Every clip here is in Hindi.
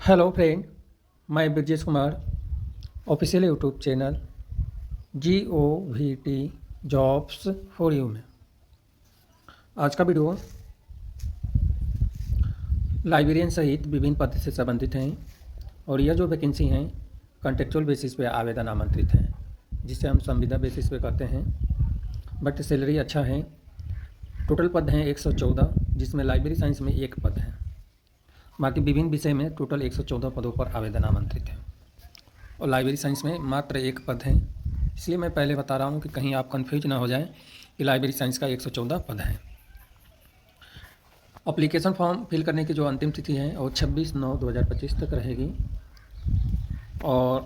हेलो फ्रेंड, मैं Brajesh Kumar official YouTube channel GOVT jobs for you में आज का वीडियो लाइब्रेरियन सहित विभिन्न पद से संबंधित हैं और यह जो वैकेंसी हैं कॉन्ट्रेक्चुअल बेसिस पे आवेदन आमंत्रित हैं, जिसे हम संविदा बेसिस पे करते हैं। बट सैलरी अच्छा है। टोटल पद हैं 114, जिसमें लाइब्रेरी साइंस में एक पद है। बाकी विभिन्न विषय में टोटल 114 पदों पर आवेदन आमंत्रित है और लाइब्रेरी साइंस में मात्र एक पद है। इसलिए मैं पहले बता रहा हूँ कि कहीं आप कंफ्यूज ना हो जाए कि लाइब्रेरी साइंस का 114 पद है। एप्लीकेशन फॉर्म फिल करने की जो अंतिम तिथि है वो 26/9/2025 तक रहेगी और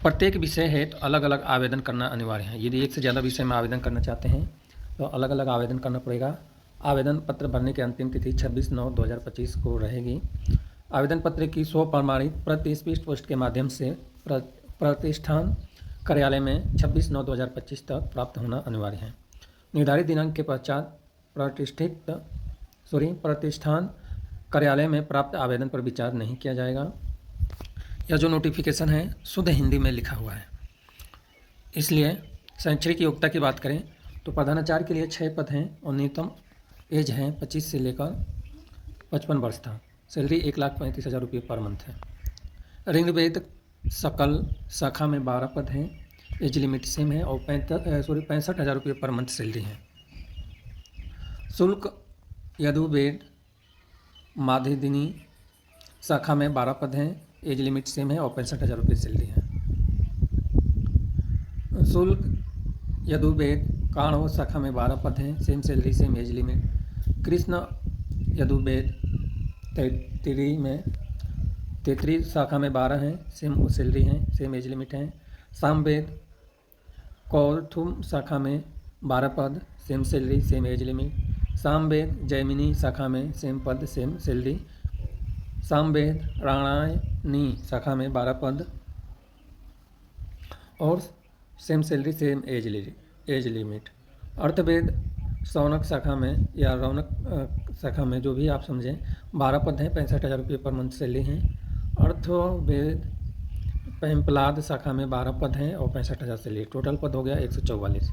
प्रत्येक विषय है तो अलग अलग आवेदन करना अनिवार्य है। यदि एक से ज़्यादा विषय में आवेदन करना चाहते हैं तो अलग अलग आवेदन करना पड़ेगा। आवेदन पत्र भरने की अंतिम तिथि 26/9/2025 को रहेगी। आवेदन पत्र की 100 प्रमाणित प्रति स्पीड पोस्ट के माध्यम से प्रतिष्ठान कार्यालय में 26/9/2025 तक प्राप्त होना अनिवार्य है। निर्धारित दिनांक के पश्चात प्रतिष्ठान कार्यालय में प्राप्त आवेदन पर विचार नहीं किया जाएगा। यह जो नोटिफिकेशन है शुद्ध हिंदी में लिखा हुआ है, इसलिए शैक्षणिक योग्यता की बात करें तो प्रधानाचार्य के लिए 6 पद हैं और न्यूनतम एज है 25 से लेकर 55 वर्ष था। सैलरी 1,35,000 रुपये पर मंथ है। ऋग्वेद सकल शाखा में 12 पद हैं। एज लिमिट सेम है और 65,000 रुपये पर मंथ सैलरी है। शुल्क यजुर्वेद माध्यदिनी शाखा में 12 पद हैं। एज लिमिट सेम है और 65,000 रुपये सैलरी है। शुल्क यजुर्वेद काणव शाखा में 12 पद हैं। Same salary same age limit. Krishna Yajurveda Taittiri शाखा में 12 हैं। सेम सैलरी हैं, सेम एज लिमिट हैं। सामवेद कौथुम शाखा में 12 पद, same salary same age limit. Samaveda Jaimini शाखा में सेम पद सेम सैलरी। सामवेद राणायणी शाखा में 12 पद और same salary same age limit. Atharvaveda Shaunaka शाखा में या रौनक शाखा में, जो भी आप समझें, 12 पद हैं। 65,000 रुपये पर मंथ सैलरी हैं। अर्थवेद पैम्पलाद शाखा में 12 पद हैं और 65,000 सैलरी। टोटल पद हो गया 144।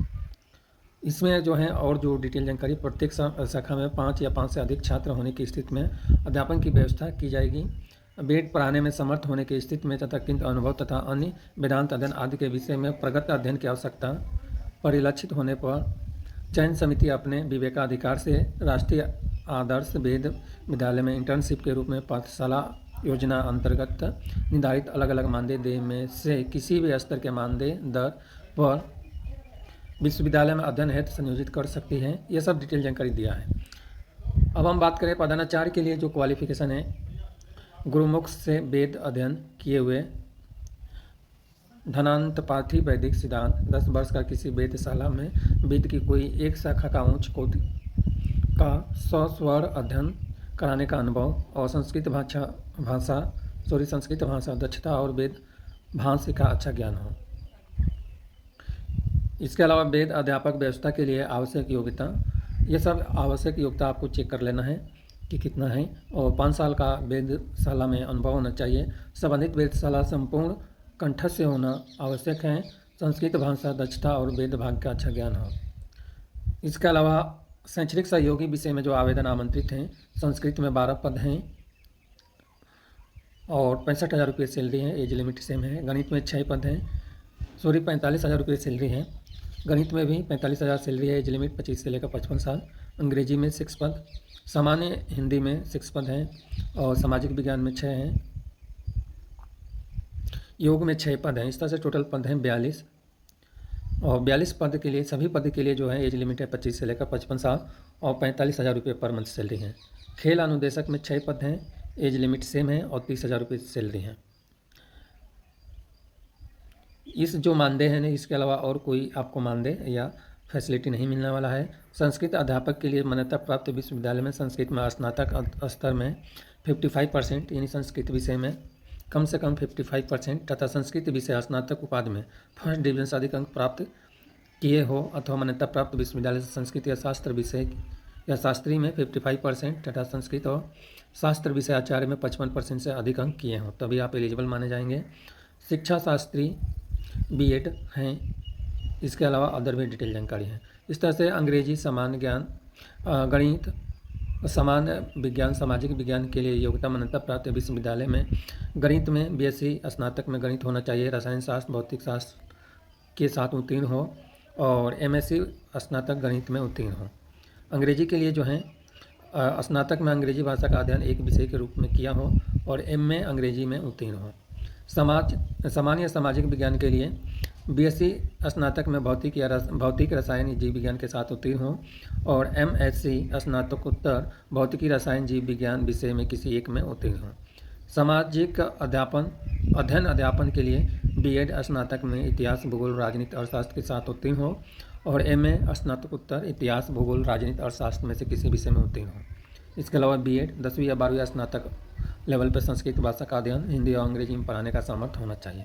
इसमें जो है और जो डिटेल जानकारी, प्रत्येक शाखा में 5 या 5 से अधिक छात्र होने की स्थिति में अध्यापन की व्यवस्था की जाएगी। वेद पढ़ाने में समर्थ होने की स्थिति में तथा किंतु अनुभव तथा अन्य वेदांत अध्ययन आदि के विषय में प्रगत अध्ययन की आवश्यकता परिलक्षित होने पर चयन समिति अपने विवेकाधिकार से राष्ट्रीय आदर्श वेद विद्यालय में इंटर्नशिप के रूप में पाठशाला योजना अंतर्गत निर्धारित अलग अलग मानदेय दर में से किसी भी स्तर के मानदेय दर पर विश्वविद्यालय में अध्ययन हेतु संयोजित कर सकती है। यह सब डिटेल जानकारी दिया है। अब हम बात करें प्रधानाचार्य के लिए जो क्वालिफिकेशन है, गुरुमुख से वेद अध्ययन किए हुए, धनांत पार्थिव वैदिक सिद्धांत, 10 वर्ष का किसी वेदशाला में वेद की कोई एक शाखा का उच्च कोटि का सस्वर अध्ययन कराने का अनुभव और संस्कृत भाषा दक्षता और वेद भाषा का अच्छा ज्ञान हो। इसके अलावा वेद अध्यापक व्यवस्था के लिए आवश्यक योग्यता, ये सब आवश्यक योग्यता आपको चेक कर लेना है कि कितना है। और 5 साल का वेदशाला में अनुभव होना चाहिए। संबंधित वेदशाला संपूर्ण कंठस्थ से होना आवश्यक है। संस्कृत भाषा दक्षता और वेद भाग का अच्छा ज्ञान हो। इसके अलावा शैक्षणिक सहयोगी विषय में जो आवेदन आमंत्रित हैं, संस्कृत में 12 पद हैं और 65,000 रुपये सैलरी है। एज लिमिट सेम है। गणित में 6 पद हैं, 45,000 रुपये सैलरी है। गणित में भी 45,000 सैलरी है। एज लिमिट 25 से लेकर 55 साल। अंग्रेजी में 6 पद, सामान्य हिंदी में 6 पद हैं और सामाजिक विज्ञान में 6 हैं। योग में 6 पद हैं। इस तरह से टोटल पद हैं 42 और 42 पद के लिए, सभी पद के लिए जो है एज लिमिट है 25 से लेकर 55 साल और 45,000 रुपये पर मंथ सैलरी है। खेल अनुदेशक में 6 पद हैं। एज लिमिट सेम है और 30,000 रुपये सैलरी है। इस जो मानदेय है, इसके अलावा और कोई आपको मानदेय या फैसिलिटी नहीं मिलने वाला है। संस्कृत अध्यापक के लिए मान्यता प्राप्त विश्वविद्यालय में संस्कृत में स्नातक स्तर में 55%, यानी संस्कृत विषय में कम से कम 55% तथा संस्कृत विषय स्नातक उपाधि में फर्स्ट डिवीजन से अधिक अंक प्राप्त किए हो अथवा मान्यता प्राप्त विश्वविद्यालय से संस्कृत या शास्त्र विषय या शास्त्री में 55% तथा संस्कृत और शास्त्र विषयाचार्य में 55% से अधिक अंक किए हों, तभी आप एलिजिबल माने जाएंगे। शिक्षा शास्त्री बीएड हैं। इसके अलावा अदर भी डिटेल जानकारी है। इस तरह से अंग्रेजी, सामान्य ज्ञान, गणित, सामान्य विज्ञान, सामाजिक विज्ञान के लिए योग्यता मान्यता प्राप्त विश्वविद्यालय में गणित में बीएससी स्नातक में गणित होना चाहिए, रसायन शास्त्र, भौतिक शास्त्र के साथ उत्तीर्ण हो और एमएससी स्नातक गणित में उत्तीर्ण हो। अंग्रेजी के लिए जो है स्नातक में अंग्रेजी भाषा का अध्ययन एक विषय के रूप में किया हो और एमए अंग्रेजी में उत्तीर्ण हो। सामान्य सामाजिक विज्ञान के लिए बीएससी स्नातक में भौतिक रसायन जीव विज्ञान के साथ उत्तीर्ण हो और एमएससी स्नातकोत्तर भौतिकी रसायन जीव विज्ञान विषय में किसी एक में उत्तीर्ण हो। सामाजिक अध्ययन के लिए बीएड स्नातक में इतिहास, भूगोल, राजनीति, अर्थशास्त्र के साथ उत्तीर्ण हो और एमए स्नातकोत्तर इतिहास, भूगोल, राजनीति, अर्थशास्त्र में से किसी विषय में उत्तीर्ण हो। इसके अलावा बीएड 10वीं या 12वीं स्नातक लेवल पर संस्कृत भाषा का अध्ययन हिंदी और अंग्रेजी में पढ़ाने का सामर्थ्य होना चाहिए।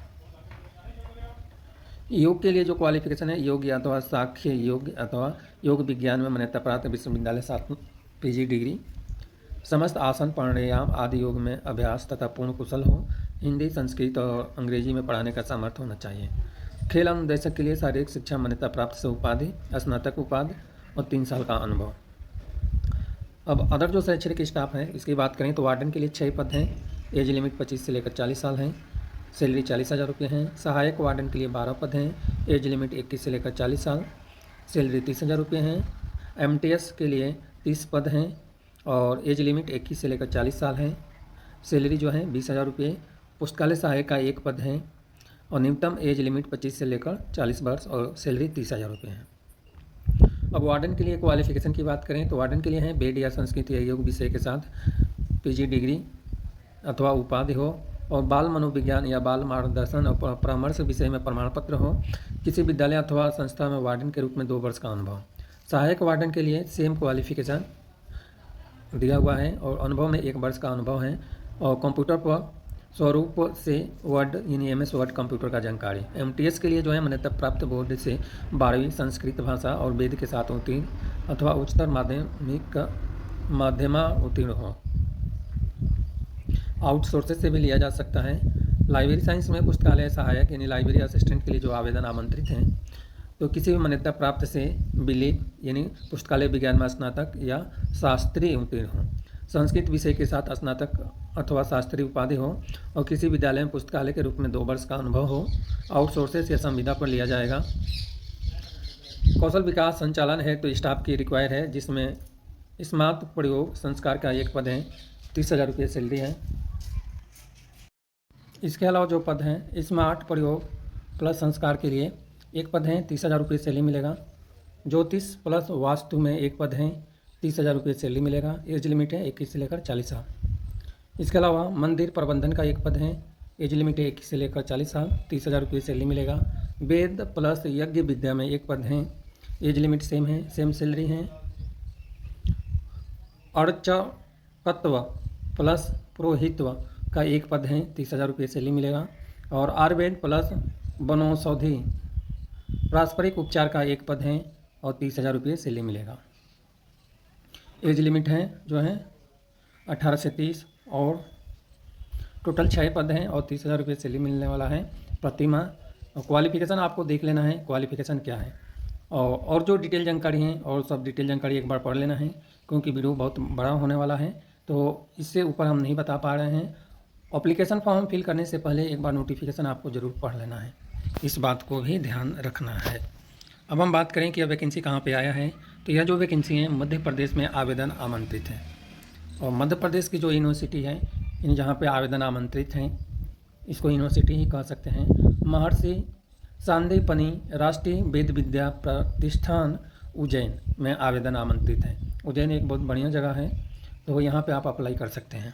योग के लिए जो क्वालिफिकेशन है, योग अथवा साख्य योग अथवा योग विज्ञान में मान्यता प्राप्त विश्वविद्यालय साथ पीजी डिग्री, समस्त आसन, प्राणायाम आदि योग में अभ्यास तथा पूर्ण कुशल हो, हिंदी, संस्कृत और अंग्रेजी में पढ़ाने का सामर्थ्य होना चाहिए। खेल अनुदेशक के लिए शारीरिक शिक्षा मान्यता प्राप्त से उपाधि, स्नातक उपाधि और 3 साल का अनुभव। अब अदर जो शैक्षणिक स्टाफ है इसकी बात करें तो वार्डन के लिए 6 पद हैं, एज लिमिट 25 से लेकर 40 साल हैं, सैलरी 40,000 रुपये हैं। सहायक वार्डन के लिए 12 पद हैं, एज लिमिट 21 से लेकर 40 साल, सैलरी 30,000 रुपये हैं। एमटीएस के लिए 30 पद हैं और एज लिमिट 21 से लेकर 40 साल है, सैलरी जो है 20,000 रुपये। पुस्तकालय सहायक का 1 पद है और न्यूनतम एज लिमिट 25 से लेकर 40 वर्ष और सैलरी 30,000 रुपये है। अब वार्डन के लिए क्वालिफिकेशन की बात करें तो वार्डन के लिए है बीएड या संस्कृत या योग विषय के साथ पीजी डिग्री अथवा उपाधि हो और बाल मनोविज्ञान या बाल मार्गदर्शन और परामर्श विषय में प्रमाण पत्र हो। किसी विद्यालय अथवा संस्था में वार्डन के रूप में 2 वर्ष का अनुभव। सहायक वार्डन के लिए सेम क्वालिफिकेशन दिया हुआ है और अनुभव में 1 वर्ष का अनुभव है और कंप्यूटर पर स्वरूप से वर्ड यानी एमएस वर्ड कंप्यूटर का जानकारी। एमटीएस के लिए जो है मान्यता प्राप्त बोर्ड से 12वीं संस्कृत भाषा और वेद के साथ उत्तीर्ण अथवा उच्चतर माध्यमा उत्तीर्ण हो। आउटसोर्सेज से भी लिया जा सकता है। लाइब्रेरी साइंस में पुस्तकालय सहायक यानी लाइब्रेरी असिस्टेंट के लिए जो आवेदन आमंत्रित हैं तो किसी भी मान्यता प्राप्त से बिलीव यानी पुस्तकालय विज्ञान में स्नातक या शास्त्री उत्तीर्ण हो, संस्कृत विषय के साथ स्नातक अथवा शास्त्री उपाधि हो और किसी विद्यालय में पुस्तकालय के रूप में 2 वर्ष का अनुभव हो। आउटसोर्सेज या संविदा पर लिया जाएगा। कौशल विकास संचालन है तो स्टाफ की रिक्वायर है, जिसमें स्मार्ट प्रयोग संस्कार का 1 पद है, 30,000 रुपये सैलरी है। इसके अलावा जो पद हैं स्मार्ट प्रयोग प्लस संस्कार के लिए 1 पद है, 30,000 रुपये सैलरी मिलेगा। ज्योतिष प्लस वास्तु में 1 पद है, 30,000 रुपये सैलरी मिलेगा। एज लिमिट है 21 से लेकर 40 साल। इसके अलावा मंदिर प्रबंधन का 1 पद है, एज लिमिट है 21 से लेकर 40 साल, 30,000 रुपये सैलरी मिलेगा। वेद प्लस यज्ञ विद्या में 1 पद है, एज लिमिट सेम है, सेम सैलरी है। अर्चकत्व प्लस पुरोहित्व का 1 पद है, 30,000 रुपये सैलरी मिलेगा। और आयुर्वेद प्लस वनौषधि पारस्परिक उपचार का 1 पद है और 30,000 रुपये सैलरी मिलेगा। एज लिमिट है जो है 18 से 30 और टोटल 6 पद हैं और 30,000 रुपये सैलरी मिलने वाला है प्रति माह। क्वालिफिकेशन आपको देख लेना है क्वालिफिकेशन क्या है और जो डिटेल जानकारी है और सब डिटेल जानकारी एक बार पढ़ लेना है, क्योंकि वीडियो बहुत बड़ा होने वाला है तो इससे ऊपर हम नहीं बता पा रहे हैं। एप्लीकेशन फॉर्म फिल करने से पहले एक बार नोटिफिकेशन आपको ज़रूर पढ़ लेना है, इस बात को भी ध्यान रखना है। अब हम बात करें कि यह वैकेंसी कहाँ पे आया है, तो यह जो वैकेंसी है मध्य प्रदेश में आवेदन आमंत्रित है और मध्य प्रदेश की जो यूनिवर्सिटी है इन जहाँ पे आवेदन आमंत्रित हैं इसको यूनिवर्सिटी ही कह सकते हैं। महर्षि सांदीपनि राष्ट्रीय वेद विद्या प्रतिष्ठान उज्जैन में आवेदन आमंत्रित है। उज्जैन एक बहुत बढ़िया जगह है तो यहाँ पे आप अप्लाई कर सकते हैं।